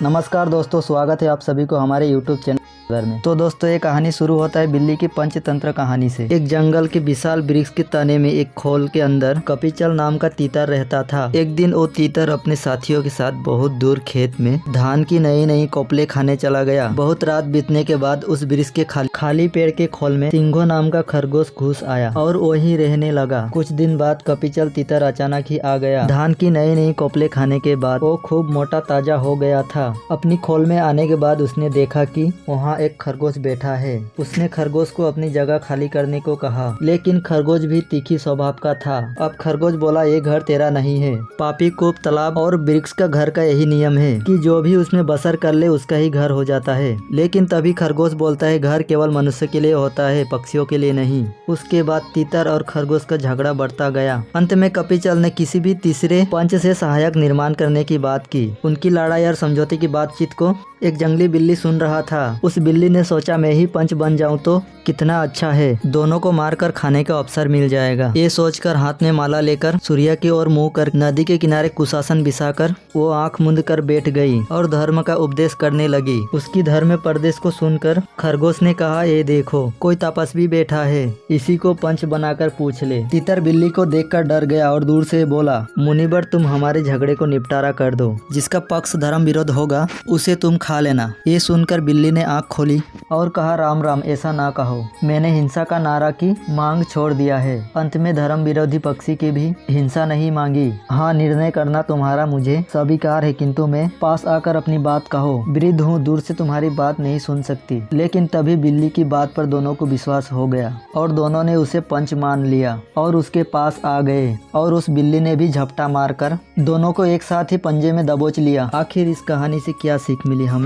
नमस्कार दोस्तों, स्वागत है आप सभी को हमारे YouTube चैनल में। तो दोस्तों, ये कहानी शुरू होता है बिल्ली की पंचतंत्र कहानी से। एक जंगल के विशाल वृक्ष के तने में एक खोल के अंदर कपिचल नाम का तीतर रहता था। एक दिन वो तीतर अपने साथियों के साथ बहुत दूर खेत में धान की नई नई कोपले खाने चला गया। बहुत रात बीतने के बाद उस वृक्ष के खाली पेड़ के खोल में सिंघो नाम का खरगोश घुस आया और वहीं रहने लगा। कुछ दिन बाद कपिचल तीतर अचानक ही आ गया। धान की नई नई कोपले खाने के बाद वो खूब मोटा ताजा हो गया था। अपनी खोल में आने के बाद उसने देखा कि वहाँ एक खरगोश बैठा है। उसने खरगोश को अपनी जगह खाली करने को कहा, लेकिन खरगोश भी तीखी स्वभाव का था। अब खरगोश बोला, ये घर तेरा नहीं है। पापी, कूप, तालाब और वृक्ष का घर का यही नियम है कि जो भी उसमें बसर कर ले उसका ही घर हो जाता है। लेकिन तभी खरगोश बोलता है, घर केवल मनुष्य के लिए होता है, पक्षियों के लिए नहीं। उसके बाद तीतर और खरगोश का झगड़ा बढ़ता गया। अंत में कपिचल ने किसी भी तीसरे पंच से सहायक निर्माण करने की बात की। उनकी लड़ाई और समझौते की बातचीत को एक जंगली बिल्ली सुन रहा था। उस बिल्ली ने सोचा, मैं ही पंच बन जाऊं तो कितना अच्छा है, दोनों को मारकर खाने का अवसर मिल जाएगा। ये सोचकर हाथ में माला लेकर सूर्य की ओर मुंह कर नदी के किनारे कुशासन बिछाकर वो आंख मूंद कर बैठ गई और धर्म का उपदेश करने लगी। उसकी धर्म उपदेश को सुनकर खरगोश ने कहा, ये देखो, कोई तपस्वी बैठा है, इसी को पंच बनाकर पूछ ले। तीतर बिल्ली को देखकर डर गया और दूर से बोला, मुनिवर, तुम हमारे झगड़े को निपटारा कर दो। जिसका पक्ष धर्म विरोध होगा उसे तुम खा लेना। ये सुनकर बिल्ली ने आंख खोली और कहा, राम राम, ऐसा ना कहो। मैंने हिंसा का नारा की मांग छोड़ दिया है। अंत में धर्म विरोधी पक्षी की भी हिंसा नहीं मांगी। हाँ, निर्णय करना तुम्हारा मुझे स्वीकार है, किंतु मैं पास आकर अपनी बात कहो। वृद्ध हूँ, दूर से तुम्हारी बात नहीं सुन सकती। लेकिन तभी बिल्ली की बात पर दोनों को विश्वास हो गया और दोनों ने उसे पंच मान लिया और उसके पास आ गए और उस बिल्ली ने भी झपटा मारकर दोनों को एक साथ ही पंजे में दबोच लिया। आखिर इस कहानी से क्या सीख मिली हमें?